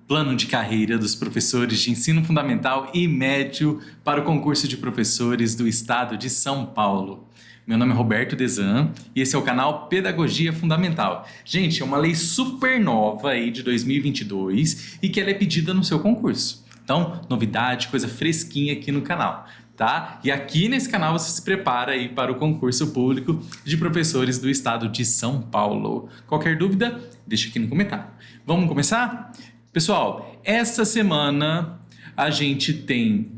Plano de carreira dos professores de ensino fundamental e médio para o concurso de professores do estado de São Paulo. Meu nome é Roberto Desan e esse é o canal Pedagogia Fundamental. Gente, é uma lei super nova aí de 2022 e que ela é pedida no seu concurso. Então, novidade, coisa fresquinha aqui no canal, tá? E aqui nesse canal você se prepara aí para o concurso público de professores do estado de São Paulo. Qualquer dúvida, deixa aqui no comentário. Vamos começar? Pessoal, essa semana a gente tem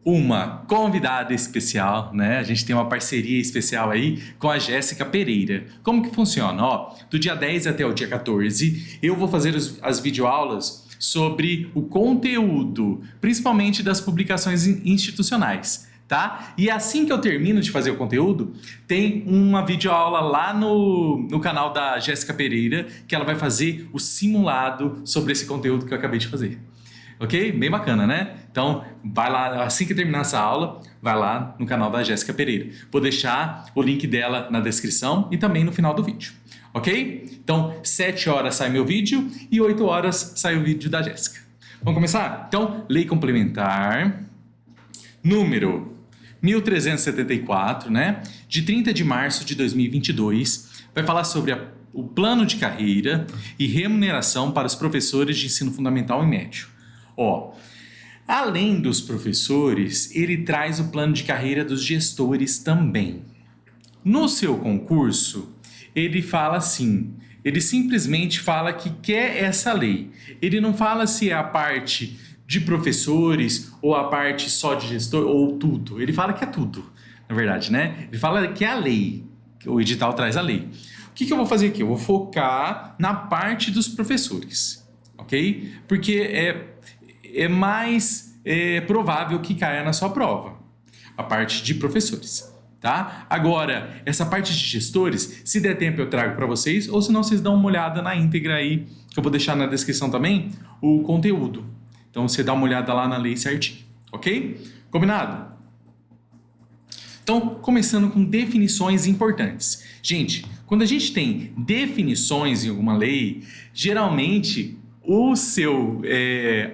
uma convidada especial, né? A gente tem uma parceria especial aí com a Jéssica Pereira. Como que funciona? Ó, do dia 10 até o dia 14, eu vou fazer as videoaulas sobre o conteúdo, principalmente das publicações institucionais, tá? E assim que eu termino de fazer o conteúdo, tem uma videoaula lá no canal da Jéssica Pereira, que ela vai fazer o simulado sobre esse conteúdo que eu acabei de fazer. Ok? Bem bacana, né? Então, vai lá, assim que terminar essa aula, vai lá no canal da Jéssica Pereira. Vou deixar o link dela na descrição e também no final do vídeo. Ok? Então, 7 horas sai meu vídeo e 8 horas sai o vídeo da Jéssica. Vamos começar? Então, lei complementar número 1374, né? De 30 de março de 2022, vai falar sobre o plano de carreira e remuneração para os professores de ensino fundamental e médio. Ó, além dos professores, ele traz o plano de carreira dos gestores também. No seu concurso, ele fala assim, ele simplesmente fala que quer essa lei. Ele não fala se é a parte de professores ou a parte só de gestor ou tudo. Ele fala que é tudo, na verdade, né? Ele fala que é a lei, o edital traz a lei. O que eu vou fazer aqui? Eu vou focar na parte dos professores, ok? Porque é mais provável que caia na sua prova, a parte de professores. Tá? Agora, essa parte de gestores, se der tempo eu trago para vocês, ou se não, vocês dão uma olhada na íntegra aí, que eu vou deixar na descrição também, o conteúdo. Então, você dá uma olhada lá na lei certinho, ok? Combinado? Então, começando com definições importantes. Gente, quando a gente tem definições em alguma lei, geralmente o seu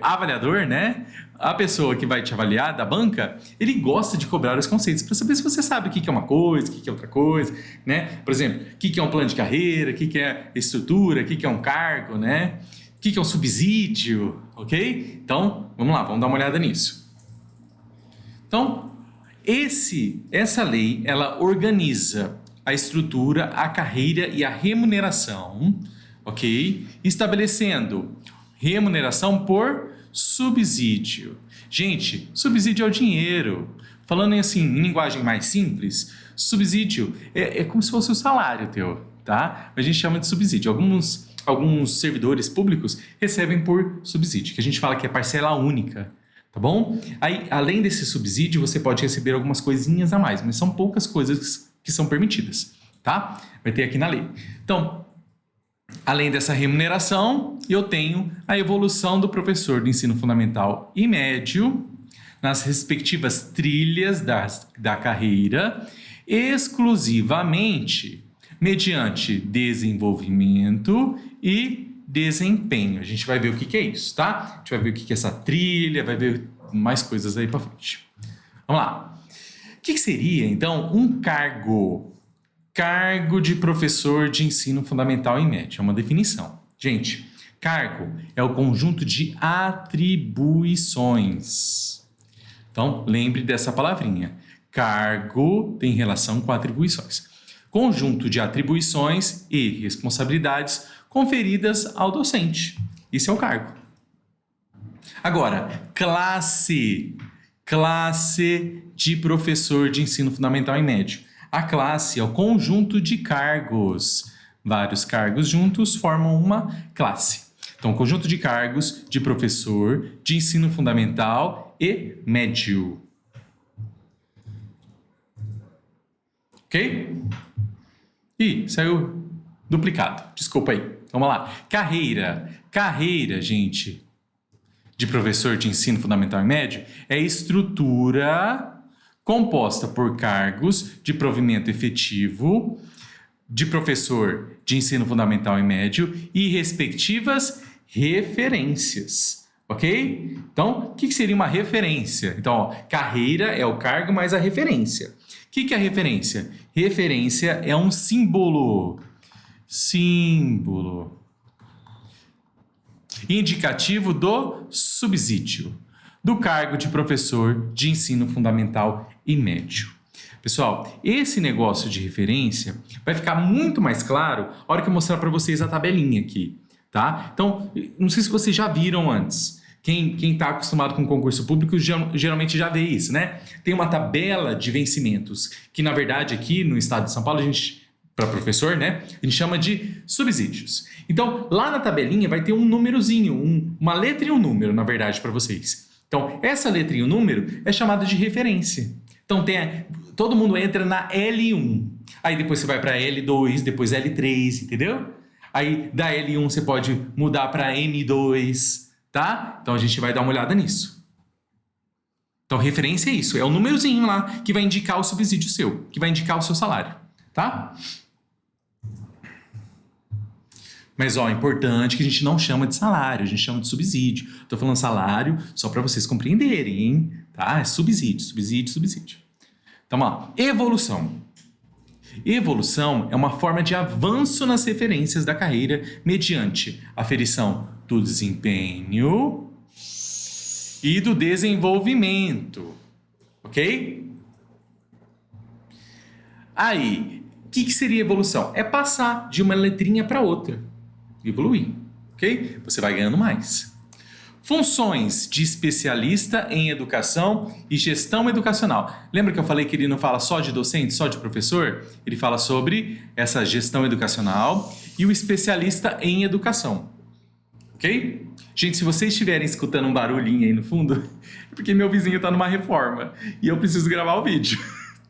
avaliador, né? A pessoa que vai te avaliar da banca, ele gosta de cobrar os conceitos para saber se você sabe o que é uma coisa, o que é outra coisa, né? Por exemplo, o que é um plano de carreira, o que é estrutura, o que é um cargo, né? O que é um subsídio, ok? Então, vamos lá, vamos dar uma olhada nisso. Então, essa lei, ela organiza a estrutura, a carreira e a remuneração, ok? Estabelecendo remuneração por subsídio. Gente, subsídio é o dinheiro. Falando assim, em linguagem mais simples, subsídio é como se fosse o salário teu, tá? A gente chama de subsídio. Alguns servidores públicos recebem por subsídio, que a gente fala que é parcela única, tá bom? Aí, além desse subsídio, você pode receber algumas coisinhas a mais, mas são poucas coisas que são permitidas, tá? Vai ter aqui na lei. Então, além dessa remuneração, eu tenho a evolução do professor de ensino fundamental e médio nas respectivas trilhas da carreira, exclusivamente mediante desenvolvimento e desempenho. A gente vai ver o que é isso, tá? A gente vai ver o que é essa trilha, vai ver mais coisas aí para frente. Vamos lá. O que seria, então, um cargo? Cargo de professor de ensino fundamental e médio. É uma definição. Gente, cargo é o conjunto de atribuições. Então, lembre dessa palavrinha. Cargo tem relação com atribuições. Conjunto de atribuições e responsabilidades conferidas ao docente. Isso é o cargo. Agora, classe de professor de ensino fundamental e médio. A classe é o conjunto de cargos. Vários cargos juntos formam uma classe. Então, conjunto de cargos de professor de ensino fundamental e médio. Ok? Ih, saiu duplicado. Desculpa aí. Vamos lá. Carreira, gente, de professor de ensino fundamental e médio é estrutura composta por cargos de provimento efetivo de professor de ensino fundamental e médio e respectivas referências, ok? Então, o que seria uma referência? Então, ó, carreira é o cargo mais a referência. O que é a referência? Referência é um símbolo. Símbolo indicativo do subsídio do cargo de professor de ensino fundamental e médio. Pessoal, esse negócio de referência vai ficar muito mais claro a hora que eu mostrar para vocês a tabelinha aqui, tá? Então, não sei se vocês já viram antes. Quem está acostumado com concurso público geralmente já vê isso, né? Tem uma tabela de vencimentos, que na verdade aqui no estado de São Paulo, para professor, né? A gente chama de subsídios. Então, lá na tabelinha vai ter um númerozinho, uma letra e um número, na verdade, para vocês. Então, essa letra e o número é chamada de referência. Então, todo mundo entra na L1. Aí depois você vai para L2, depois L3, entendeu? Aí da L1 você pode mudar para M2, tá? Então, a gente vai dar uma olhada nisso. Então, referência é isso. É o númerozinho lá que vai indicar o subsídio seu, que vai indicar o seu salário, tá? Mas, ó, é importante que a gente não chama de salário, a gente chama de subsídio. Estou falando salário só para vocês compreenderem, hein? Tá? É subsídio, subsídio, subsídio. Então, ó, evolução. Evolução é uma forma de avanço nas referências da carreira mediante aferição do desempenho e do desenvolvimento, ok? Aí, o que seria evolução? É passar de uma letrinha para outra. Evoluir, ok? Você vai ganhando mais. Funções de especialista em educação e gestão educacional. Lembra que eu falei que ele não fala só de docente, só de professor? Ele fala sobre essa gestão educacional e o especialista em educação, ok? Gente, se vocês estiverem escutando um barulhinho aí no fundo, é porque meu vizinho está numa reforma e eu preciso gravar o vídeo,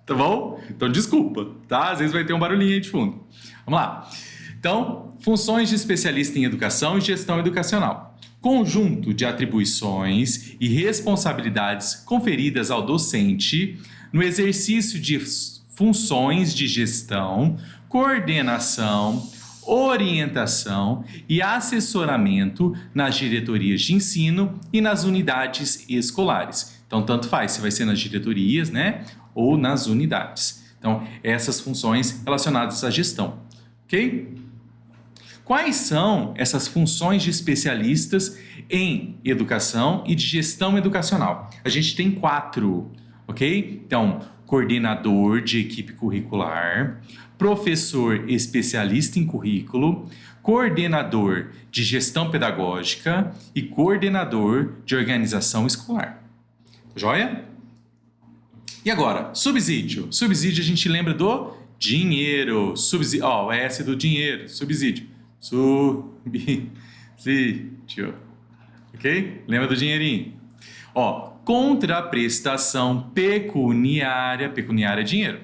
tá bom? Então desculpa, tá? Às vezes vai ter um barulhinho aí de fundo. Vamos lá. Então, funções de especialista em educação e gestão educacional. Conjunto de atribuições e responsabilidades conferidas ao docente no exercício de funções de gestão, coordenação, orientação e assessoramento nas diretorias de ensino e nas unidades escolares. Então, tanto faz se vai ser nas diretorias, né, ou nas unidades. Então, essas funções relacionadas à gestão, ok? Quais são essas funções de especialistas em educação e de gestão educacional? A gente tem 4, ok? Então, coordenador de equipe curricular, professor especialista em currículo, coordenador de gestão pedagógica e coordenador de organização escolar. Joia? E agora, subsídio. Subsídio a gente lembra do dinheiro. Subsídio, ó, o S do dinheiro, subsídio. Subsídio, ok? Lembra do dinheirinho? Ó, contraprestação pecuniária, pecuniária é dinheiro,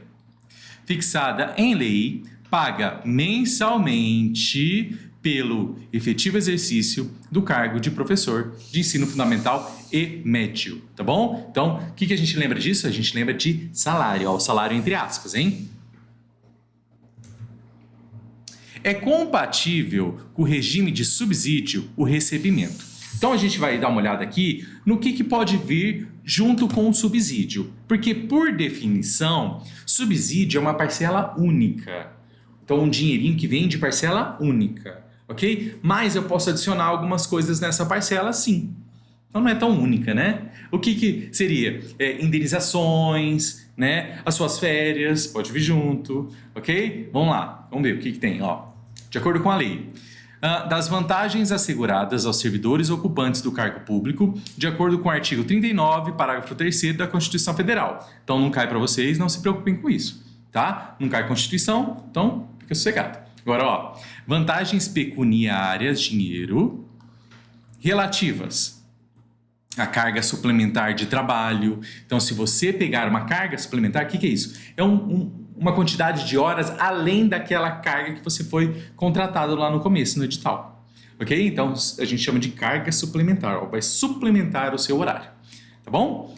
fixada em lei, paga mensalmente pelo efetivo exercício do cargo de professor de ensino fundamental e médio, tá bom? Então, o que a gente lembra disso? A gente lembra de salário, ó, o salário entre aspas, hein? É compatível com o regime de subsídio o recebimento. Então, a gente vai dar uma olhada aqui no que pode vir junto com o subsídio. Porque, por definição, subsídio é uma parcela única. Então, um dinheirinho que vem de parcela única, ok? Mas eu posso adicionar algumas coisas nessa parcela, sim. Então, não é tão única, né? O que seria? Indenizações, né? As suas férias, pode vir junto, ok? Vamos lá, vamos ver o que tem, ó. De acordo com a lei, das vantagens asseguradas aos servidores ocupantes do cargo público, de acordo com o artigo 39, parágrafo 3º da Constituição Federal. Então, não cai para vocês, não se preocupem com isso, tá? Não cai a Constituição, então fica sossegado. Agora, ó, vantagens pecuniárias, dinheiro, relativas à carga suplementar de trabalho. Então, se você pegar uma carga suplementar, o que é isso? É uma quantidade de horas além daquela carga que você foi contratado lá no começo, no edital. Ok? Então, a gente chama de carga suplementar, ó, vai suplementar o seu horário. Tá bom?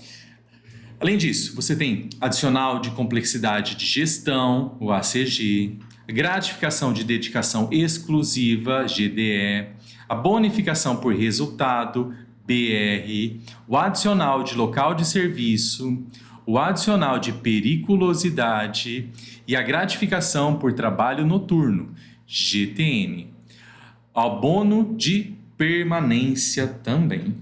Além disso, você tem adicional de complexidade de gestão, o ACG, gratificação de dedicação exclusiva, GDE, a bonificação por resultado, BR, o adicional de local de serviço, o adicional de periculosidade e a gratificação por trabalho noturno, GTN. Abono de permanência também.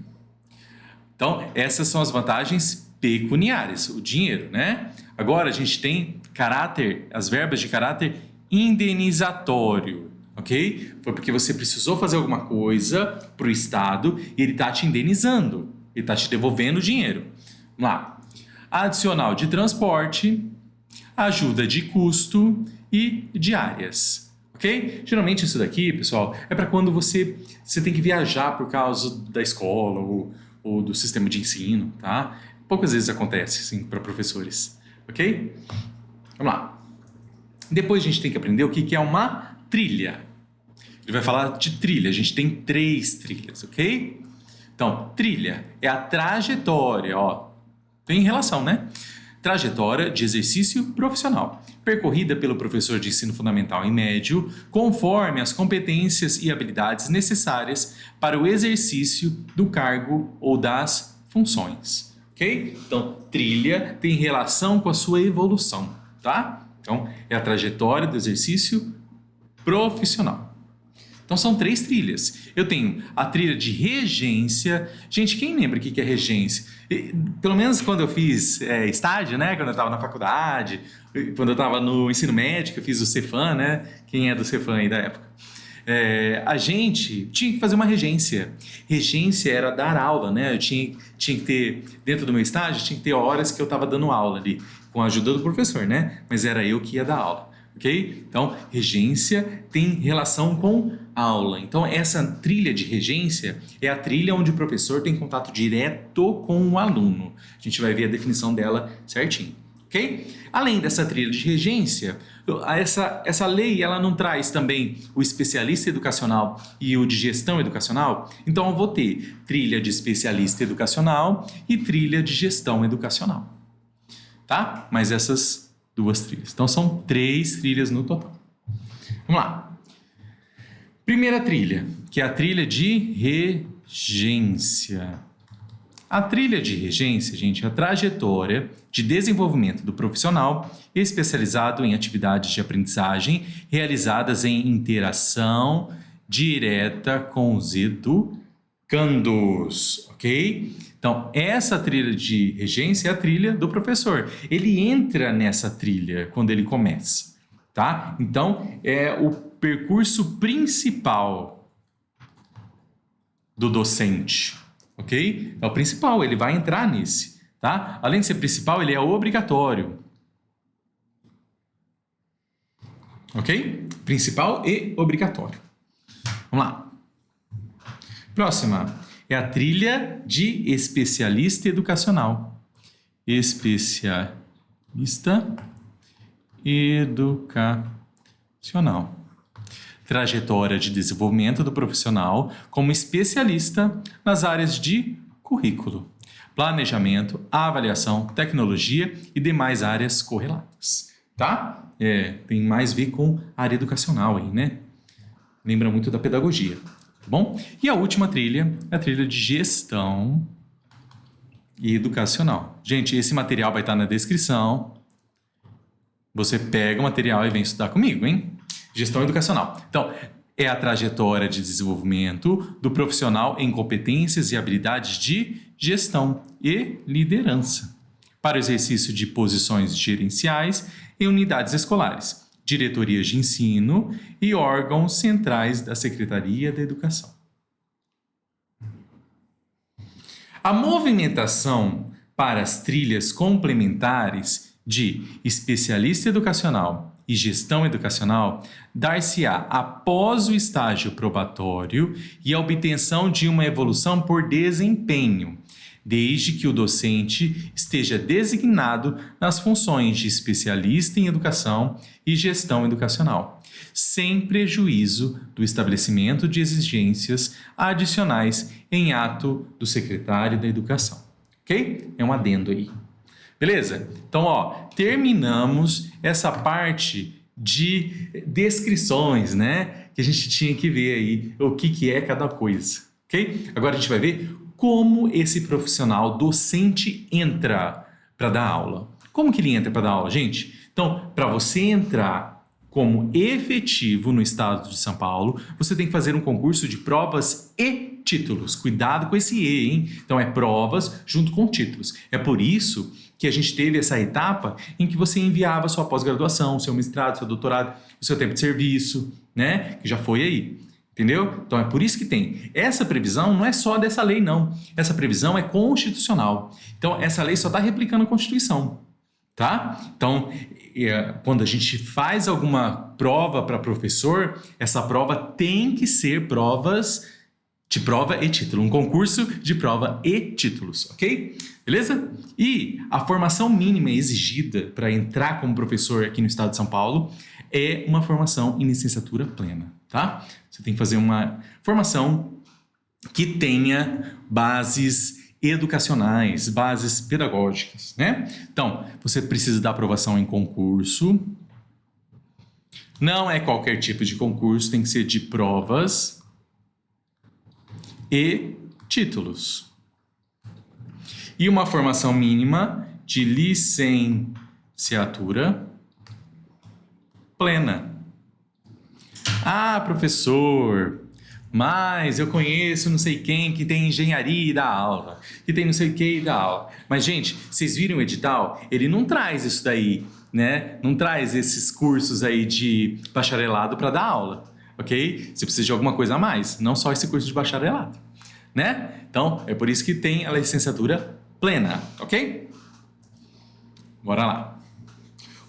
Então, essas são as vantagens pecuniárias, o dinheiro, né? Agora, a gente tem as verbas de caráter indenizatório, ok? Foi porque você precisou fazer alguma coisa para o Estado e ele está te indenizando, ele está te devolvendo o dinheiro. Vamos lá. Adicional de transporte, ajuda de custo e diárias, ok? Geralmente isso daqui, pessoal, é para quando você tem que viajar por causa da escola ou do sistema de ensino, tá? Poucas vezes acontece, assim, para professores, ok? Vamos lá. Depois a gente tem que aprender o que é uma trilha. Ele vai falar de trilha, a gente tem 3 trilhas, ok? Então, trilha é a trajetória, ó, tem relação, né? Trajetória de exercício profissional, percorrida pelo professor de ensino fundamental e médio, conforme as competências e habilidades necessárias para o exercício do cargo ou das funções, ok? Então, trilha tem relação com a sua evolução, tá? Então, é a trajetória do exercício profissional. Então, são 3 trilhas. Eu tenho a trilha de regência. Gente, quem lembra o que é regência? Pelo menos quando eu fiz estágio, né? Quando eu estava na faculdade, quando eu estava no ensino médio, eu fiz o Cefam, né? Quem é do Cefam aí da época? A gente tinha que fazer uma regência. Regência era dar aula, né? Eu tinha que ter, dentro do meu estágio, tinha que ter horas que eu estava dando aula ali, com a ajuda do professor, né? Mas era eu que ia dar aula, ok? Então, regência tem relação com aula. Então, essa trilha de regência é a trilha onde o professor tem contato direto com o aluno. A gente vai ver a definição dela certinho, ok? Além dessa trilha de regência, essa lei ela não traz também o especialista educacional e o de gestão educacional? Então, eu vou ter trilha de especialista educacional e trilha de gestão educacional, tá? Mas essas 2 trilhas. Então, são 3 trilhas no total. Vamos lá. Primeira trilha, que é a trilha de regência. A trilha de regência, gente, é a trajetória de desenvolvimento do profissional especializado em atividades de aprendizagem realizadas em interação direta com os educandos, ok? Então, essa trilha de regência é a trilha do professor. Ele entra nessa trilha quando ele começa, tá? Então, é o percurso principal do docente, ok? É o principal, ele vai entrar nesse, tá? Além de ser principal, ele é obrigatório, ok? Principal e obrigatório. Vamos lá. Próxima é a trilha de especialista educacional. Especialista educacional. Trajetória de desenvolvimento do profissional como especialista nas áreas de currículo, planejamento, avaliação, tecnologia e demais áreas correlatas, tá? Tem mais a ver com a área educacional aí, né? Lembra muito da pedagogia, tá bom? E a última trilha é a trilha de gestão educacional. Gente, esse material vai estar na descrição. Você pega o material e vem estudar comigo, hein? Gestão educacional. Então, é a trajetória de desenvolvimento do profissional em competências e habilidades de gestão e liderança para o exercício de posições gerenciais em unidades escolares, diretorias de ensino e órgãos centrais da Secretaria da Educação. A movimentação para as trilhas complementares de especialista educacional e gestão educacional dar-se-á após o estágio probatório e a obtenção de uma evolução por desempenho, desde que o docente esteja designado nas funções de especialista em educação e gestão educacional, sem prejuízo do estabelecimento de exigências adicionais em ato do secretário da Educação. Ok? É um adendo aí. Beleza? Então, terminamos essa parte de descrições, né? Que a gente tinha que ver aí o que é cada coisa, ok? Agora a gente vai ver como esse profissional docente entra para dar aula. Como que ele entra para dar aula, gente? Então, para você entrar como efetivo no estado de São Paulo, você tem que fazer um concurso de provas e títulos. Cuidado com esse E, hein? Então, é provas junto com títulos. É por isso que a gente teve essa etapa em que você enviava sua pós-graduação, seu mestrado, seu doutorado, o seu tempo de serviço, né? Que já foi aí. Entendeu? Então, é por isso que tem. Essa previsão não é só dessa lei, não. Essa previsão é constitucional. Então, essa lei só está replicando a Constituição. Tá? Então, quando a gente faz alguma prova para professor, essa prova tem que ser provas de prova e título, um concurso de prova e títulos, ok? Beleza? E a formação mínima exigida para entrar como professor aqui no estado de São Paulo é uma formação em licenciatura plena, tá? Você tem que fazer uma formação que tenha bases educacionais, bases pedagógicas, né? Então, você precisa da aprovação em concurso. Não é qualquer tipo de concurso, tem que ser de provas e títulos. E uma formação mínima de licenciatura plena. Ah, professor, mas eu conheço não sei quem que tem engenharia e dá aula, que tem não sei o que e dá aula. Mas, gente, vocês viram o edital? Ele não traz isso daí, né? Não traz esses cursos aí de bacharelado para dar aula, ok? Você precisa de alguma coisa a mais, não só esse curso de bacharelado, né? Então, é por isso que tem a licenciatura plena, ok? Bora lá.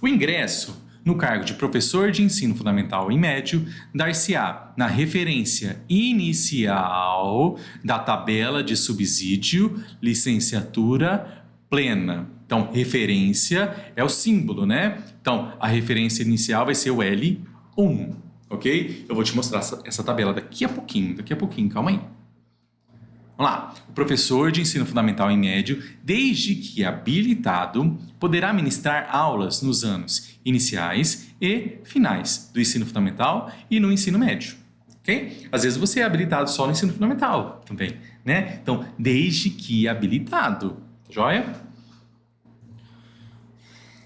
O ingresso no cargo de professor de ensino fundamental e médio, dar-se-á na referência inicial da tabela de subsídio licenciatura plena. Então, referência é o símbolo, né? Então, a referência inicial vai ser o L1, ok? Eu vou te mostrar essa tabela daqui a pouquinho, calma aí. Vamos lá. O professor de ensino fundamental e médio, desde que habilitado, poderá ministrar aulas nos anos iniciais e finais do ensino fundamental e no ensino médio. Ok? Às vezes você é habilitado só no ensino fundamental também, né? Então, desde que habilitado. Joia?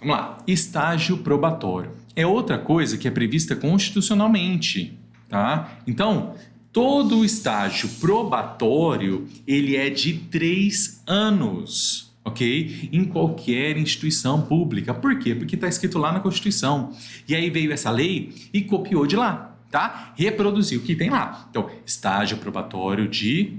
Vamos lá. Estágio probatório. É outra coisa que é prevista constitucionalmente, tá? Então, todo o estágio probatório, ele é de 3 anos, ok? Em qualquer instituição pública. Por quê? Porque está escrito lá na Constituição. E aí veio essa lei e copiou de lá, tá? Reproduziu o que tem lá. Então, estágio probatório de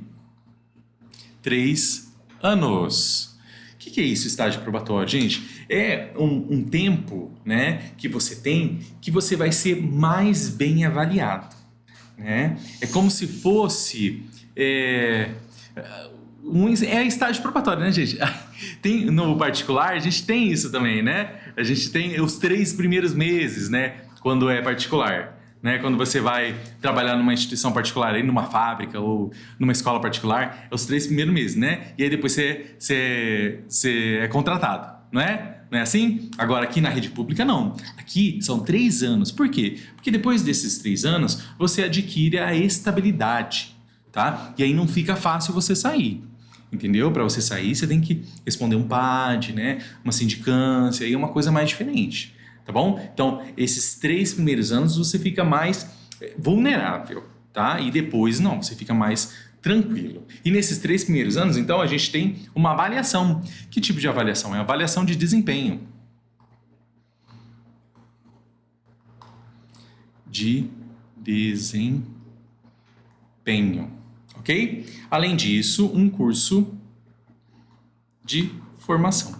3 anos. O que é isso, estágio probatório, gente? É um tempo, né, que você tem que você vai ser mais bem avaliado. É como se fosse estágio probatório, né, gente? Tem, no particular, a gente tem isso também, né? A gente tem os 3 primeiros meses, né? Quando é particular, né? Quando você vai trabalhar numa instituição particular, aí numa fábrica ou numa escola particular, é os 3 primeiros meses, né? E aí depois você é contratado, não é? Não é assim? Agora, aqui na rede pública, não. Aqui são 3 anos. Por quê? Porque depois desses 3 anos, você adquire a estabilidade, tá? E aí não fica fácil você sair, entendeu? Para você sair, você tem que responder um PAD, né? Uma sindicância, aí é uma coisa mais diferente, tá bom? Então, esses 3 primeiros anos, você fica mais vulnerável, tá? E depois, não, você fica mais tranquilo. E nesses 3 primeiros anos, então, a gente tem uma avaliação. Que tipo de avaliação? É a avaliação de desempenho. De desempenho, ok? Além disso, um curso de formação.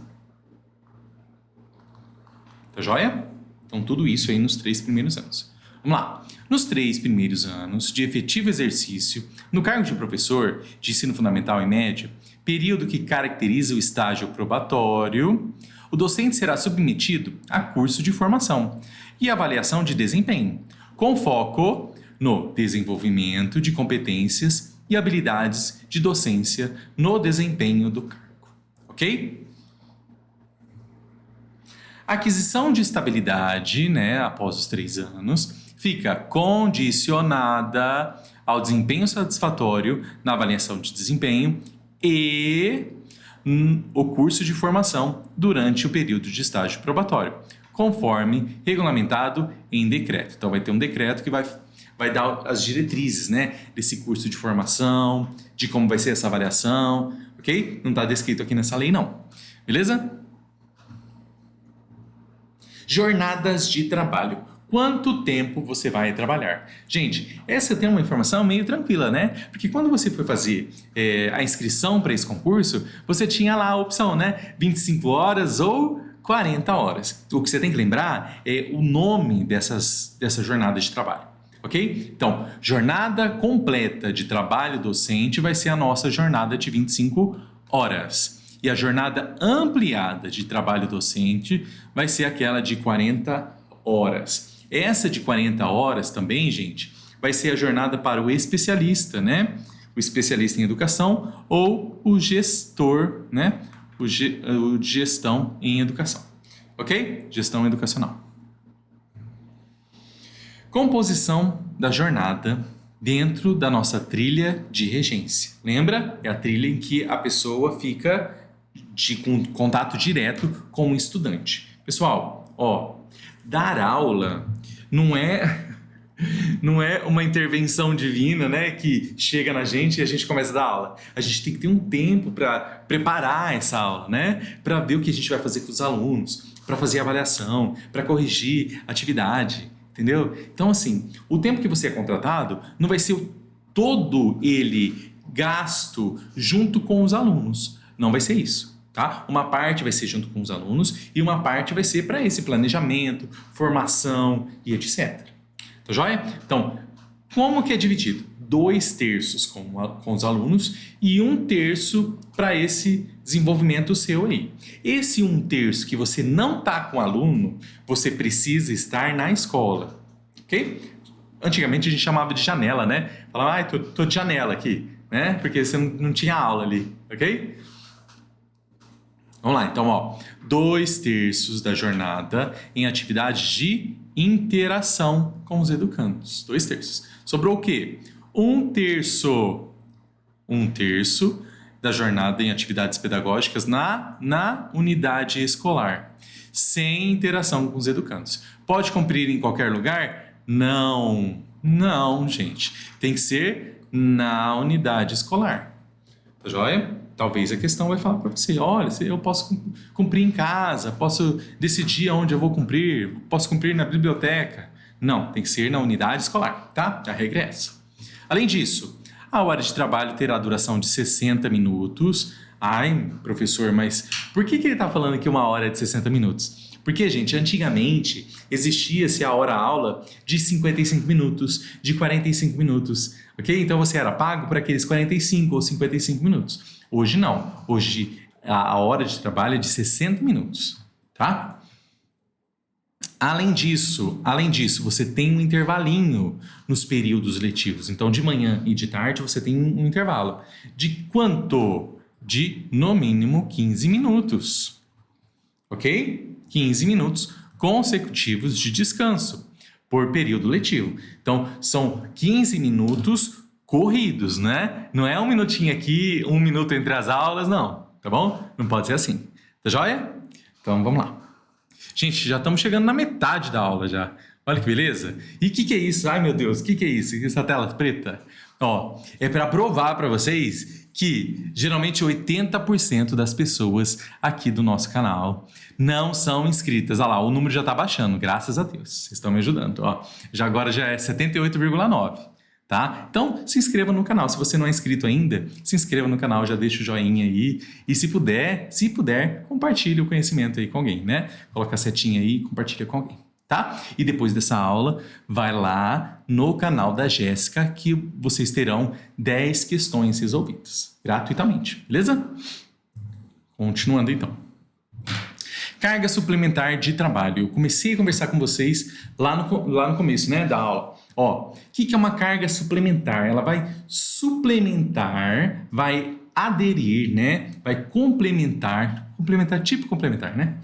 Tá joia? Então, tudo isso aí nos 3 primeiros anos. Vamos lá. Nos 3 primeiros anos de efetivo exercício, no cargo de professor de ensino fundamental e médio, período que caracteriza o estágio probatório, o docente será submetido a curso de formação e avaliação de desempenho, com foco no desenvolvimento de competências e habilidades de docência no desempenho do cargo. Ok? A aquisição de estabilidade, né, após os 3 anos, fica condicionada ao desempenho satisfatório na avaliação de desempenho e o curso de formação durante o período de estágio probatório, conforme regulamentado em decreto. Então, vai ter um decreto que vai dar as diretrizes, né, desse curso de formação, de como vai ser essa avaliação, ok? Não está descrito aqui nessa lei, não. Beleza? Jornadas de trabalho. Quanto tempo você vai trabalhar? Gente, essa tem uma informação meio tranquila, né? Porque quando você foi fazer a inscrição para esse concurso, você tinha lá a opção, né? 25 horas ou 40 horas. O que você tem que lembrar é o nome dessa jornada de trabalho, ok? Então, jornada completa de trabalho docente vai ser a nossa jornada de 25 horas. E a jornada ampliada de trabalho docente vai ser aquela de 40 horas. Essa de 40 horas também, gente, vai ser a jornada para o especialista, né? O especialista em educação ou o gestor, né? O gestão em educação, ok? Gestão educacional. Composição da jornada dentro da nossa trilha de regência. Lembra? É a trilha em que a pessoa fica com contato direto com o estudante. Pessoal, dar aula não é uma intervenção divina, né, que chega na gente e a gente começa a dar aula. A gente tem que ter um tempo para preparar essa aula, né, para ver o que a gente vai fazer com os alunos, para fazer avaliação, para corrigir atividade, entendeu? Então, assim, o tempo que você é contratado não vai ser todo ele gasto junto com os alunos. Não vai ser isso. Tá? Uma parte vai ser junto com os alunos e uma parte vai ser para esse planejamento, formação e etc. Tá joia? Então, como que é dividido? 2/3 com os alunos e 1/3 para esse desenvolvimento seu aí. Esse 1/3 que você não está com aluno, você precisa estar na escola, ok? Antigamente a gente chamava de janela, né? Falava, tô de janela aqui, né? Porque você não tinha aula ali, ok? Vamos lá, então, 2/3 da jornada em atividades de interação com os educandos. 2/3. Sobrou o quê? 1/3. 1/3 da jornada em atividades pedagógicas na unidade escolar, sem interação com os educandos. Pode cumprir em qualquer lugar? Não, gente. Tem que ser na unidade escolar. Tá joia? Talvez a questão vai falar para você, olha, eu posso cumprir em casa, posso decidir onde eu vou cumprir, posso cumprir na biblioteca. Não, tem que ser na unidade escolar, tá? A regra é essa. Além disso, a hora de trabalho terá duração de 60 minutos. Ai, professor, mas por que ele está falando aqui 1 hora de 60 minutos? Porque, gente, antigamente existia-se a hora-aula de 55 minutos, de 45 minutos, ok? Então você era pago por aqueles 45 ou 55 minutos. Hoje não. Hoje a hora de trabalho é de 60 minutos, tá? Além disso, você tem um intervalinho nos períodos letivos. Então, de manhã e de tarde você tem um intervalo. De quanto? De, no mínimo, 15 minutos. Ok? 15 minutos consecutivos de descanso por período letivo. Então, são 15 minutos corridos, né? Não é 1 minutinho aqui, 1 minuto entre as aulas, não. Tá bom? Não pode ser assim. Tá joia? Então, vamos lá. Gente, já estamos chegando na metade da aula já. Olha que beleza. E o que é isso? Ai, meu Deus, o que é isso? Essa tela preta? É para provar para vocês que geralmente 80% das pessoas aqui do nosso canal não são inscritas. Olha lá, o número já está baixando, graças a Deus. Vocês estão me ajudando. Agora já é 78,9%. Tá? Então, se inscreva no canal. Se você não é inscrito ainda, se inscreva no canal, já deixa o joinha aí. E se puder, compartilhe o conhecimento aí com alguém, né? Coloca a setinha aí e compartilha com alguém, tá? E depois dessa aula, vai lá no canal da Jéssica que vocês terão 10 questões resolvidas, gratuitamente, beleza? Continuando então. Carga suplementar de trabalho. Eu comecei a conversar com vocês lá no começo, né, da aula. O que é uma carga suplementar? Ela vai suplementar, vai aderir, né? Vai complementar, tipo complementar, né?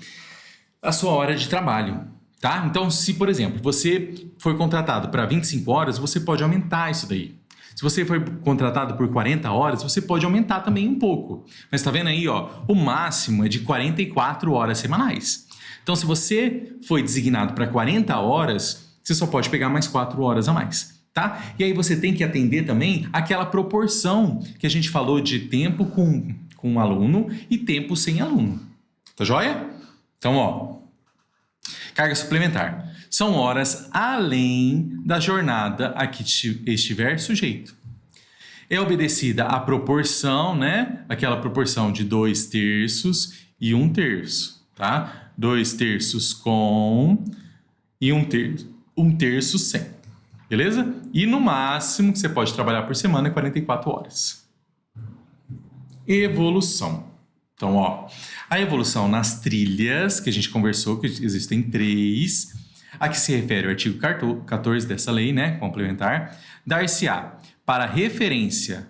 a sua hora de trabalho, tá? Então, se, por exemplo, você foi contratado para 25 horas, você pode aumentar isso daí. Se você foi contratado por 40 horas, você pode aumentar também um pouco. Mas tá vendo aí, ó, o máximo é de 44 horas semanais. Então, se você foi designado para 40 horas, você só pode pegar mais 4 horas a mais, tá? E aí você tem que atender também aquela proporção que a gente falou de tempo com um aluno e tempo sem aluno. Tá joia? Então, ó, carga suplementar. São horas além da jornada a que estiver sujeito. É obedecida a proporção, né? Aquela proporção de 2/3 e 1/3, tá? 2/3 com e 1/3 sem. Beleza? E no máximo que você pode trabalhar por semana é 44 horas. Evolução. Então, ó, a evolução nas trilhas, que a gente conversou, que existem 3, a que se refere ao artigo 14 dessa lei, né, complementar, dar-se-á para referência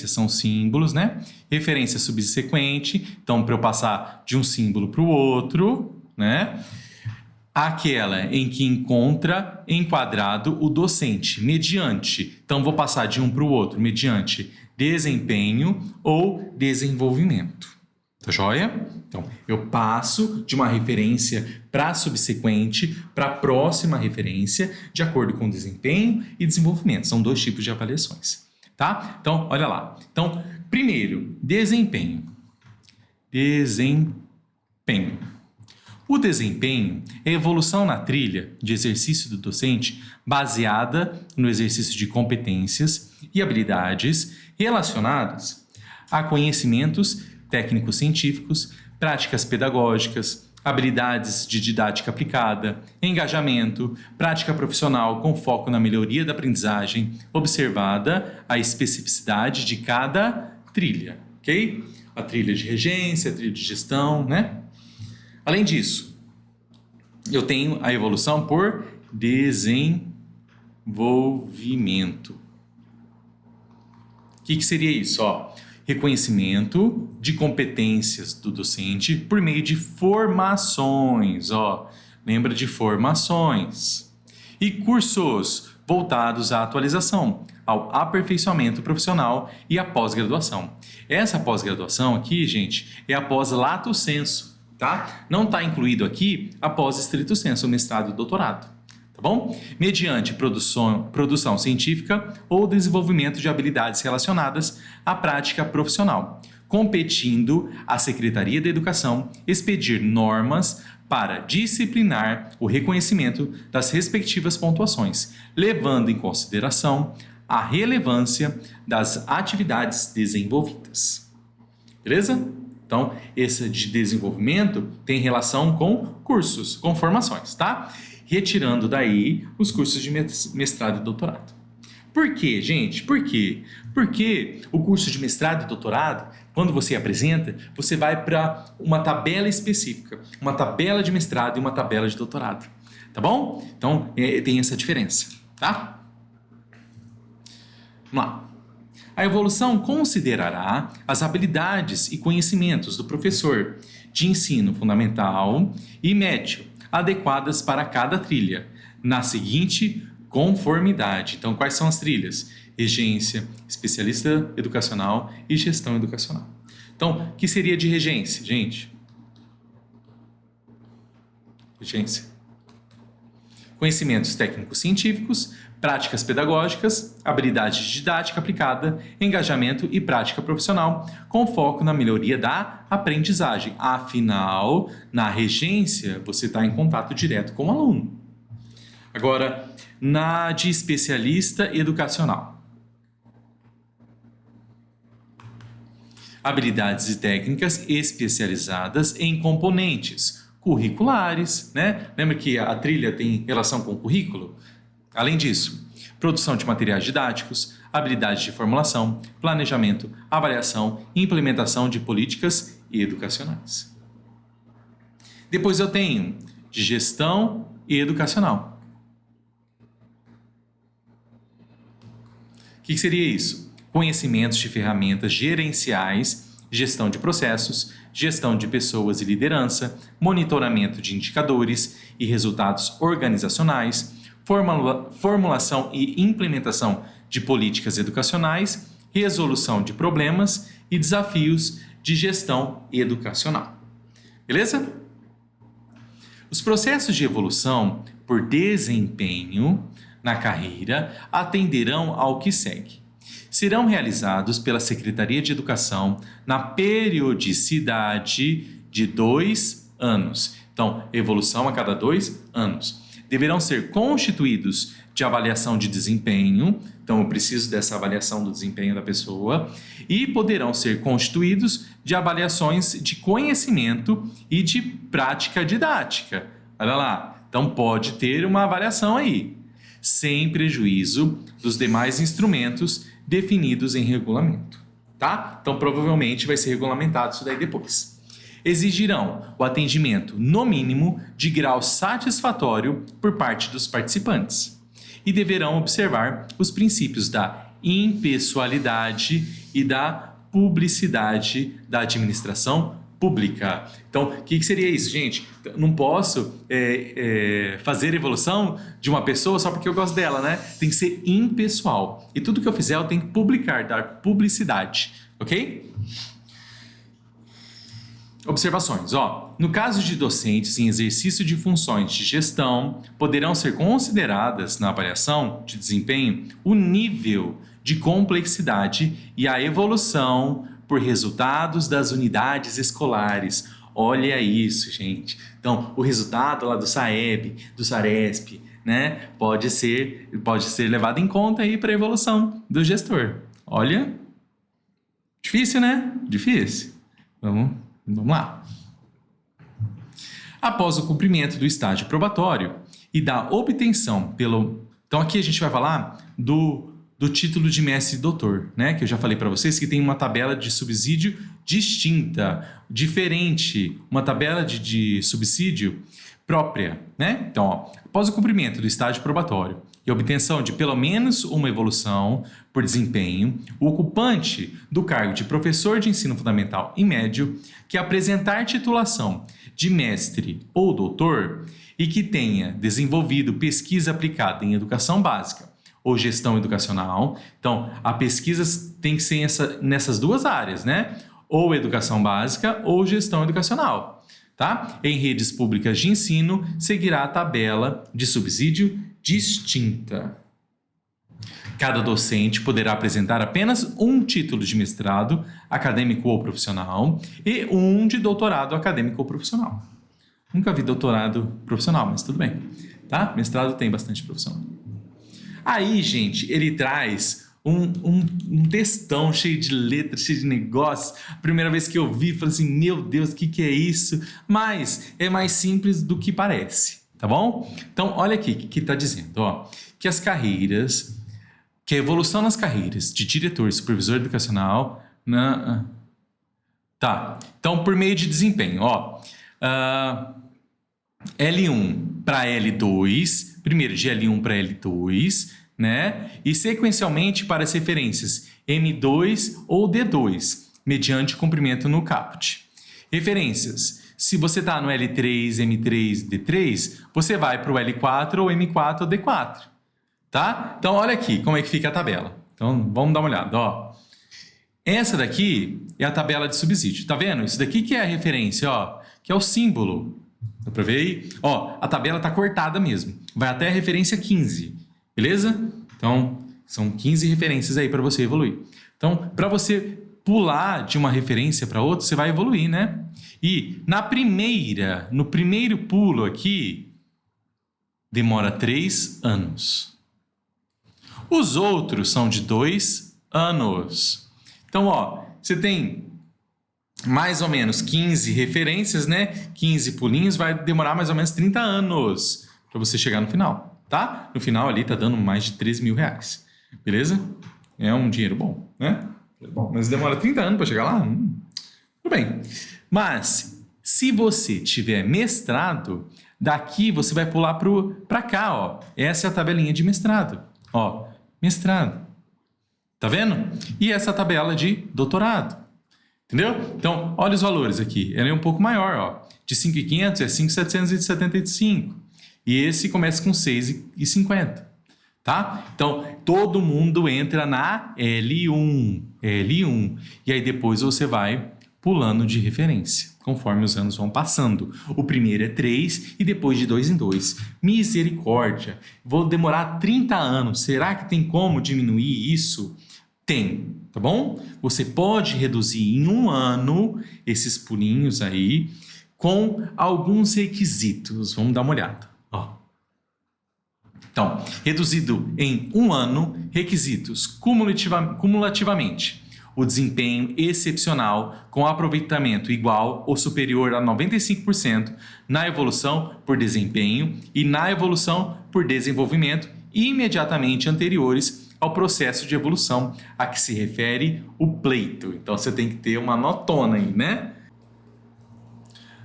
são símbolos, né, referência subsequente, então para eu passar de um símbolo para o outro, né, aquela em que encontra enquadrado o docente, mediante, então vou passar de um para o outro, mediante desempenho ou desenvolvimento. Tá joia? Então, eu passo de uma referência para a subsequente, para a próxima referência, de acordo com desempenho e desenvolvimento. São 2 tipos de avaliações, tá? Então, olha lá. Então, primeiro, desempenho. Desempenho. O desempenho é a evolução na trilha de exercício do docente baseada no exercício de competências e habilidades relacionadas a conhecimentos técnicos científicos, práticas pedagógicas, habilidades de didática aplicada, engajamento, prática profissional com foco na melhoria da aprendizagem, observada a especificidade de cada trilha, ok? A trilha de regência, a trilha de gestão, né? Além disso, eu tenho a evolução por desenvolvimento. O que seria isso? Ó, reconhecimento de competências do docente por meio de formações. Ó, lembra de formações. E cursos voltados à atualização, ao aperfeiçoamento profissional e à pós-graduação. Essa pós-graduação aqui, gente, é a pós-lato sensu, tá? Não está incluído aqui a pós-estrito sensu, o mestrado e doutorado. Tá bom? Mediante produção científica ou desenvolvimento de habilidades relacionadas à prática profissional, competindo à Secretaria da Educação expedir normas para disciplinar o reconhecimento das respectivas pontuações, levando em consideração a relevância das atividades desenvolvidas. Beleza? Então, esse de desenvolvimento tem relação com cursos, com formações, tá? Retirando daí os cursos de mestrado e doutorado. Por quê, gente? Por quê? Porque o curso de mestrado e doutorado, quando você apresenta, você vai para uma tabela específica, uma tabela de mestrado e uma tabela de doutorado, tá bom? Então, tem essa diferença, tá? Vamos lá. A evolução considerará as habilidades e conhecimentos do professor de ensino fundamental e médio, adequadas para cada trilha, na seguinte conformidade. Então, quais são as trilhas? Regência, especialista educacional e gestão educacional. Então, o que seria de regência, gente? Regência. Conhecimentos técnicos científicos, práticas pedagógicas, habilidade de didática aplicada, engajamento e prática profissional, com foco na melhoria da aprendizagem. Afinal, na regência, você está em contato direto com o aluno. Agora, na de especialista educacional. Habilidades e técnicas especializadas em componentes curriculares, né? Lembra que a trilha tem relação com o currículo? Além disso, produção de materiais didáticos, habilidades de formulação, planejamento, avaliação e implementação de políticas educacionais. Depois eu tenho de gestão educacional. O que seria isso? Conhecimentos de ferramentas gerenciais, gestão de processos, gestão de pessoas e liderança, monitoramento de indicadores e resultados organizacionais, formulação e implementação de políticas educacionais, resolução de problemas e desafios de gestão educacional. Beleza? Os processos de evolução por desempenho na carreira atenderão ao que segue. Serão realizados pela Secretaria de Educação na periodicidade de 2 anos. Então, evolução a cada 2 anos. Deverão ser constituídos de avaliação de desempenho, então eu preciso dessa avaliação do desempenho da pessoa, e poderão ser constituídos de avaliações de conhecimento e de prática didática. Olha lá, então pode ter uma avaliação aí, sem prejuízo dos demais instrumentos definidos em regulamento, tá? Então provavelmente vai ser regulamentado isso daí depois. Exigirão o atendimento, no mínimo, de grau satisfatório por parte dos participantes e deverão observar os princípios da impessoalidade e da publicidade da administração pública. Então, o que seria isso, gente? Não posso fazer evolução de uma pessoa só porque eu gosto dela, né? Tem que ser impessoal. E tudo que eu fizer eu tenho que publicar, dar publicidade, ok? Observações, no caso de docentes em exercício de funções de gestão, poderão ser consideradas na avaliação de desempenho o nível de complexidade e a evolução por resultados das unidades escolares. Olha isso, gente. Então, o resultado lá do SAEB, do SARESP, né, pode ser levado em conta aí para a evolução do gestor. Olha, difícil, né? Difícil. Vamos lá. Após o cumprimento do estágio probatório e da obtenção Então aqui a gente vai falar do título de mestre e doutor, né? Que eu já falei para vocês que tem uma tabela de subsídio distinta, diferente, uma tabela de subsídio própria, né? Então, após o cumprimento do estágio probatório e obtenção de pelo menos uma evolução por desempenho, o ocupante do cargo de professor de ensino fundamental e médio que apresentar titulação de mestre ou doutor e que tenha desenvolvido pesquisa aplicada em educação básica ou gestão educacional. Então, a pesquisa tem que ser nessas duas áreas, né? Ou educação básica ou gestão educacional, tá? Em redes públicas de ensino, seguirá a tabela de subsídio distinta. Cada docente poderá apresentar apenas um título de mestrado acadêmico ou profissional e um de doutorado acadêmico ou profissional. Nunca vi doutorado profissional, mas tudo bem, tá? Mestrado tem bastante profissional. Aí, gente, ele traz um textão cheio de letras, cheio de negócios. A primeira vez que eu vi, falei assim, meu Deus, o que é isso? Mas é mais simples do que parece, tá bom? Então, olha aqui o que está dizendo, que as carreiras, que a evolução nas carreiras de diretor e supervisor educacional... Tá, então por meio de desempenho, L1 para L2, primeiro de L1 para L2, né? E sequencialmente para as referências M2 ou D2, mediante cumprimento no caput. Referências: se você está no L3, M3, D3, você vai para o L4 ou M4 ou D4, tá? Então olha aqui como é que fica a tabela. Então vamos dar uma olhada, Essa daqui é a tabela de subsídio, tá vendo? Isso daqui que é a referência, que é o símbolo. Dá pra ver aí? A tabela tá cortada mesmo. Vai até a referência 15, beleza? Então, são 15 referências aí para você evoluir. Então, para você pular de uma referência para outra, você vai evoluir, né? E no primeiro pulo aqui, demora 3 anos. Os outros são de 2 anos. Então, você tem mais ou menos 15 referências, né? 15 pulinhos, vai demorar mais ou menos 30 anos para você chegar no final, tá? No final ali tá dando mais de 13 mil reais, beleza? É um dinheiro bom, né? Bom, mas demora 30 anos para chegar lá? Tudo bem. Mas, se você tiver mestrado, daqui você vai pular para cá, Essa é a tabelinha de mestrado, mestrado. Tá vendo? E essa tabela de doutorado. Entendeu? Então, olha os valores aqui. Ele é um pouco maior, ó. De 5.500 é 5.775. E esse começa com 6.50, tá? Então, todo mundo entra na L1. L1. E aí depois você vai pulando de referência, conforme os anos vão passando. O primeiro é 3 e depois de 2 em 2. Misericórdia! Vou demorar 30 anos. Será que tem como diminuir isso? Tem, tá bom? Você pode reduzir em um ano esses pulinhos aí com alguns requisitos. Vamos dar uma olhada. Ó. Então, reduzido em um ano, requisitos cumulativamente. O desempenho excepcional com aproveitamento igual ou superior a 95% na evolução por desempenho e na evolução por desenvolvimento imediatamente anteriores ao processo de evolução a que se refere o pleito. Então, você tem que ter uma notona aí, né?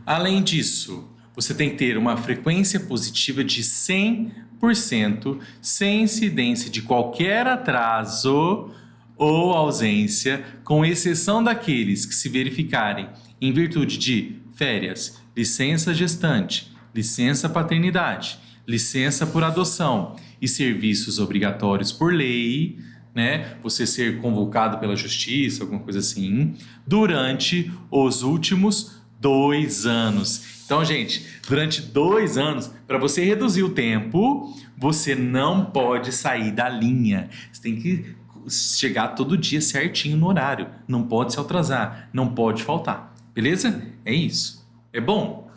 Além disso, você tem que ter uma frequência positiva de 100%, sem incidência de qualquer atraso ou ausência, com exceção daqueles que se verificarem em virtude de férias, licença gestante, licença paternidade, licença por adoção e serviços obrigatórios por lei, né? Você ser convocado pela justiça, alguma coisa assim, durante os últimos 2 anos. Então, gente, durante 2 anos, para você reduzir o tempo, você não pode sair da linha. Você tem que chegar todo dia certinho no horário. Não pode se atrasar, não pode faltar. Beleza? É isso. É bom,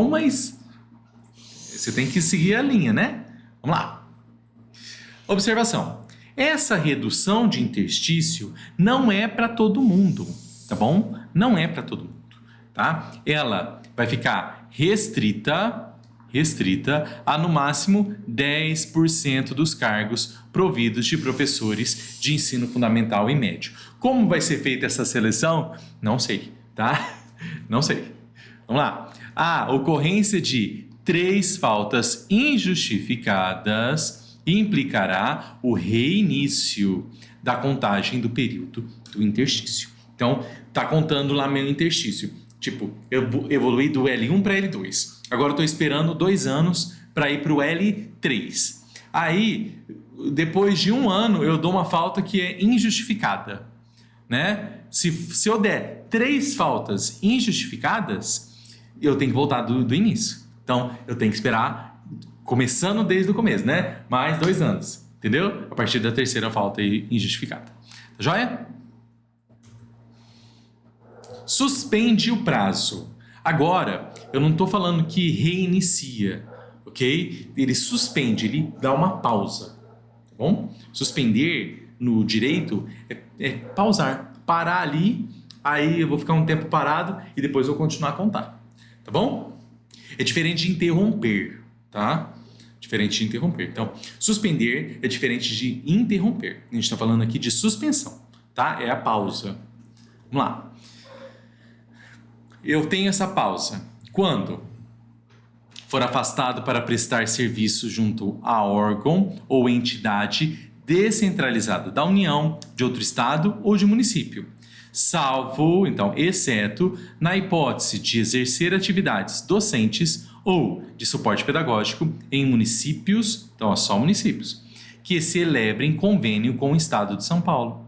mas você tem que seguir a linha, né? Vamos lá. Observação. Essa redução de interstício não é para todo mundo, tá bom? Não é para todo mundo, tá? Ela vai ficar restrita a no máximo 10% dos cargos providos de professores de ensino fundamental e médio. Como vai ser feita essa seleção? Não sei, tá? Não sei. Vamos lá. A ocorrência de 3 faltas injustificadas implicará o reinício da contagem do período do interstício. Então, tá contando lá meu interstício. Tipo, eu evoluí do L1 para L2. Agora eu estou esperando 2 anos para ir para o L3. Aí, depois de 1 ano, eu dou uma falta que é injustificada, né? Se eu der 3 faltas injustificadas, eu tenho que voltar do início. Então, eu tenho que esperar, começando desde o começo, né? Mais 2 anos, entendeu? A partir da 3ª falta injustificada. Tá joia? Suspende o prazo. Agora, eu não estou falando que reinicia, ok? Ele suspende, ele dá uma pausa, tá bom? Suspender no direito é pausar, parar ali, aí eu vou ficar um tempo parado e depois eu vou continuar a contar, tá bom? É diferente de interromper, tá? Diferente de interromper. Então, suspender é diferente de interromper. A gente está falando aqui de suspensão, tá? É a pausa. Vamos lá. Eu tenho essa pausa. Quando for afastado para prestar serviço junto a órgão ou entidade descentralizada da União, de outro estado ou de município, salvo, então, exceto, na hipótese de exercer atividades docentes ou de suporte pedagógico em municípios, então, só municípios, que celebrem convênio com o Estado de São Paulo,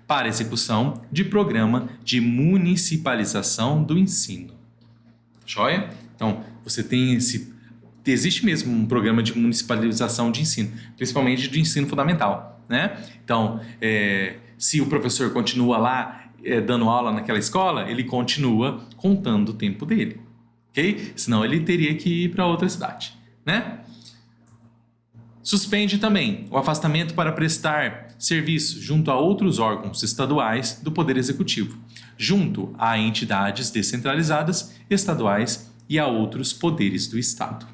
para execução de programa de municipalização do ensino. Joia? Então, você tem existe mesmo um programa de municipalização de ensino, principalmente de ensino fundamental, né? Então, se o professor continua lá dando aula naquela escola, ele continua contando o tempo dele, ok? Senão ele teria que ir para outra cidade, né? Suspende também o afastamento para prestar serviço junto a outros órgãos estaduais do Poder Executivo, junto a entidades descentralizadas, estaduais e a outros poderes do Estado.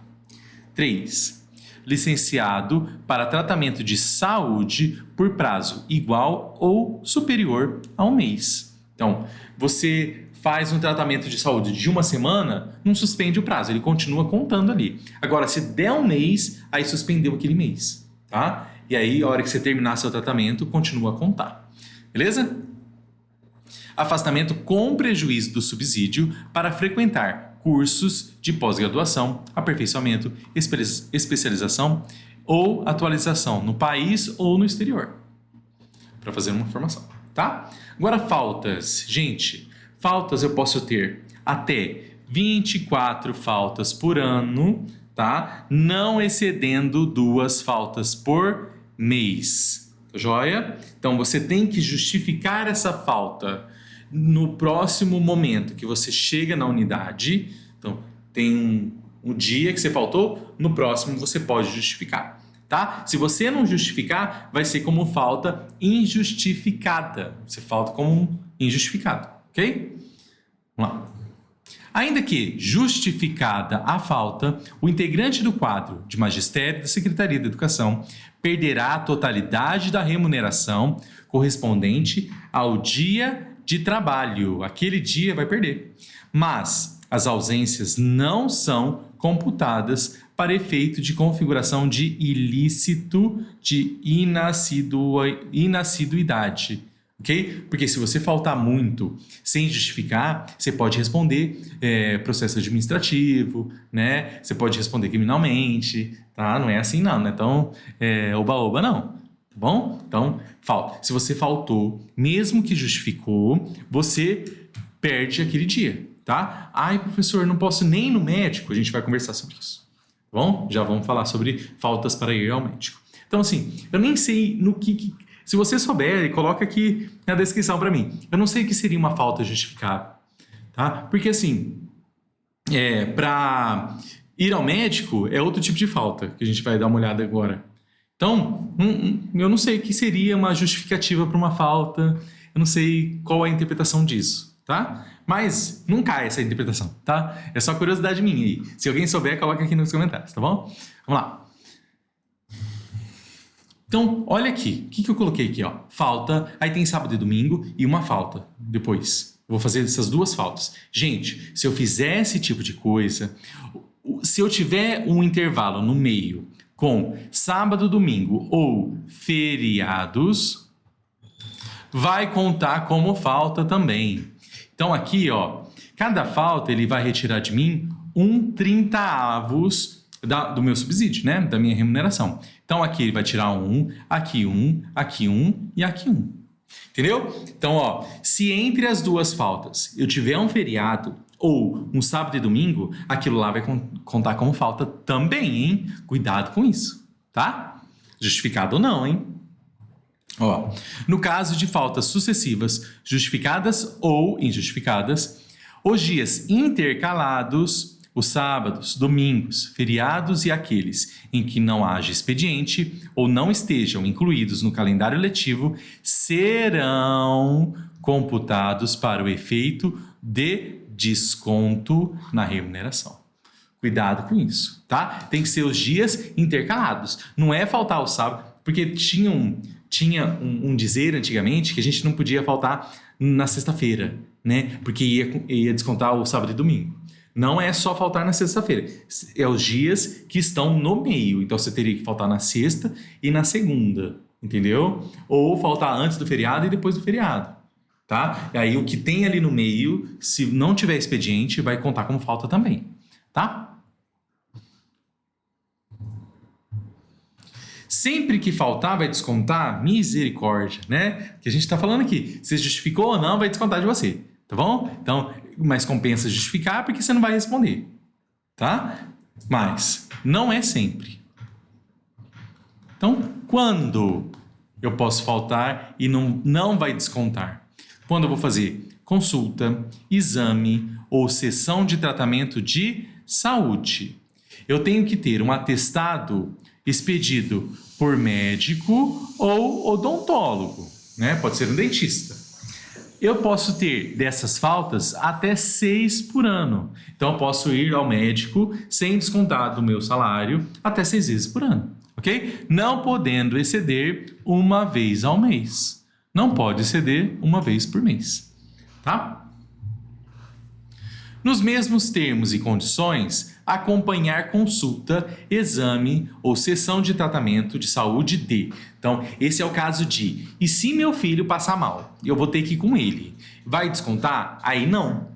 3. Licenciado para tratamento de saúde por prazo igual ou superior a 1 mês. Então, você faz um tratamento de saúde de 1 semana, não suspende o prazo, ele continua contando ali. Agora, se der 1 mês, aí suspendeu aquele mês, tá? E aí, a hora que você terminar seu tratamento, continua a contar. Beleza? Afastamento com prejuízo do subsídio para frequentar cursos de pós-graduação, aperfeiçoamento, especialização ou atualização no país ou no exterior. Para fazer uma formação, tá? Agora, faltas. Gente, faltas eu posso ter até 24 faltas por ano, tá? Não excedendo 2 faltas por mês. Joia? Então, você tem que justificar essa falta no próximo momento que você chega na unidade. Então, tem um dia que você faltou, no próximo você pode justificar, tá? Se você não justificar, vai ser como falta injustificada. Você falta como injustificado, ok? Vamos lá. Ainda que justificada a falta, o integrante do quadro de magistério da Secretaria da Educação perderá a totalidade da remuneração correspondente ao dia de trabalho. Aquele dia vai perder. Mas as ausências não são computadas para efeito de configuração de ilícito de inassiduidade. Ok? Porque se você faltar muito sem justificar, você pode responder processo administrativo, né? Você pode responder criminalmente, tá? Não é assim não, não é tão oba-oba não, tá bom? Então, falta. Se você faltou, mesmo que justificou, você perde aquele dia, tá? Ai, professor, não posso nem ir no médico. A gente vai conversar sobre isso, tá bom? Já vamos falar sobre faltas para ir ao médico. Então, assim, eu nem sei no que... Se você souber, coloca aqui na descrição para mim. Eu não sei o que seria uma falta justificável, tá? Porque assim, para ir ao médico é outro tipo de falta que a gente vai dar uma olhada agora. Então, eu não sei o que seria uma justificativa para uma falta. Eu não sei qual é a interpretação disso, tá? Mas não cai essa interpretação, tá? É só curiosidade minha aí. Se alguém souber, coloca aqui nos comentários, tá bom? Vamos lá. Então, olha aqui, o que eu coloquei aqui, ó? Falta, aí tem sábado e domingo e uma falta depois. Eu vou fazer essas 2 faltas. Gente, se eu fizer esse tipo de coisa, se eu tiver um intervalo no meio com sábado, domingo ou feriados, vai contar como falta também. Então aqui, ó, cada falta ele vai retirar de mim 1/30 do meu subsídio, né? Da minha remuneração. Então aqui ele vai tirar aqui aqui e aqui 1. Entendeu? Então, ó, se entre as 2 faltas eu tiver um feriado ou um sábado e domingo, aquilo lá vai contar como falta também, hein? Cuidado com isso, tá? Justificado ou não, hein? Ó, no caso de faltas sucessivas, justificadas ou injustificadas, os dias intercalados, os sábados, domingos, feriados e aqueles em que não haja expediente ou não estejam incluídos no calendário letivo serão computados para o efeito de desconto na remuneração. Cuidado com isso, tá? Tem que ser os dias intercalados. Não é faltar o sábado, porque tinha um dizer antigamente que a gente não podia faltar na sexta-feira, né? Porque ia descontar o sábado e domingo. Não é só faltar na sexta-feira, é os dias que estão no meio. Então você teria que faltar na sexta e na segunda, entendeu? Ou faltar antes do feriado e depois do feriado, tá? E aí o que tem ali no meio, se não tiver expediente, vai contar como falta também, tá? Sempre que faltar, vai descontar, misericórdia, né? Que a gente tá falando aqui, se justificou ou não, vai descontar de você, tá bom? Então, mas compensa justificar porque você não vai responder, tá? Mas não é sempre. Então, quando eu posso faltar e não vai descontar? Quando eu vou fazer consulta, exame ou sessão de tratamento de saúde. Eu tenho que ter um atestado expedido por médico ou odontólogo, né? Pode ser um dentista. Eu posso ter dessas faltas até 6 por ano. Então, eu posso ir ao médico sem descontar do meu salário até 6 vezes por ano, ok? Não podendo exceder uma vez ao mês. Não pode exceder uma vez por mês, tá? Nos mesmos termos e condições, acompanhar consulta, exame ou sessão de tratamento de saúde de. Então, esse é o caso de, e se meu filho passar mal, eu vou ter que ir com ele. Vai descontar? Aí não,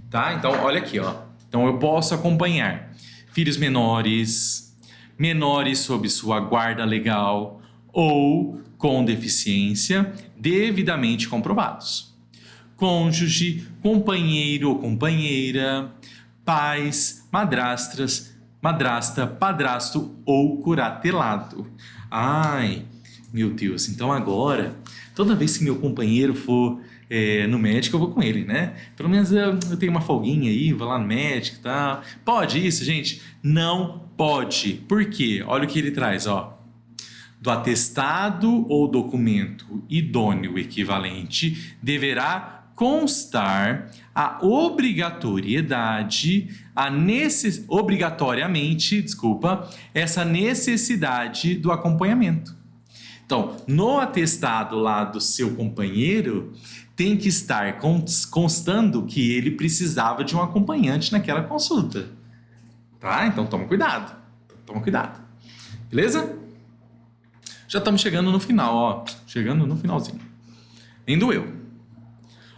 tá? Então, olha aqui, ó. Então, eu posso acompanhar filhos menores, menores sob sua guarda legal ou com deficiência devidamente comprovados. Cônjuge, companheiro ou companheira, pais, madrasta, padrasto ou curatelado. Ai, meu Deus, então agora, toda vez que meu companheiro for no médico, eu vou com ele, né? Pelo menos eu tenho uma folguinha aí, vou lá no médico e tal. Pode isso, gente? Não pode. Por quê? Olha o que ele traz, ó. Do atestado ou documento idôneo equivalente deverá constar a obrigatoriedade, essa necessidade do acompanhamento. Então, no atestado lá do seu companheiro, tem que estar constando que ele precisava de um acompanhante naquela consulta. Tá? Então, toma cuidado. Beleza? Já estamos chegando no final, ó. Chegando no finalzinho. Nem doeu.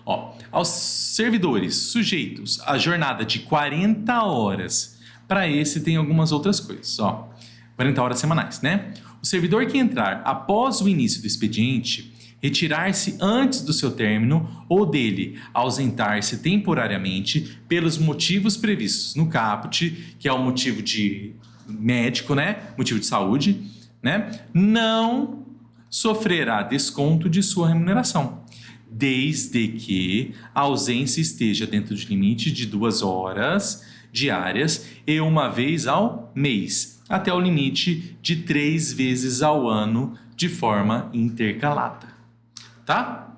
Ó, aos servidores sujeitos à jornada de 40 horas, para esse tem algumas outras coisas, ó. 40 horas semanais, né? O servidor que entrar após o início do expediente, retirar-se antes do seu término ou dele ausentar-se temporariamente pelos motivos previstos no caput, que é o motivo de médico, né? Motivo de saúde, né? Não sofrerá desconto de sua remuneração, desde que a ausência esteja dentro de limite de 2 horas diárias e uma vez ao mês, até o limite de 3 vezes ao ano de forma intercalada. Tá?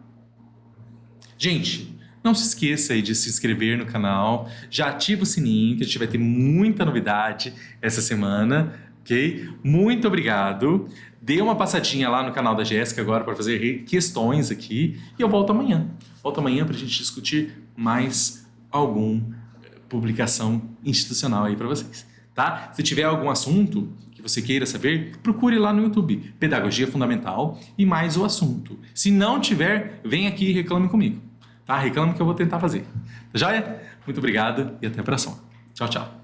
Gente, não se esqueça aí de se inscrever no canal, já ativa o sininho que a gente vai ter muita novidade essa semana, ok? Muito obrigado. Dê uma passadinha lá no canal da Jéssica agora para fazer questões aqui e eu volto amanhã. Volto amanhã para a gente discutir mais alguma publicação institucional aí para vocês, tá? Se tiver algum assunto que você queira saber, procure lá no YouTube, Pedagogia Fundamental e mais o assunto. Se não tiver, vem aqui e reclame comigo, tá? Reclame que eu vou tentar fazer. Tá joia? Muito obrigado e até a próxima. Tchau, tchau.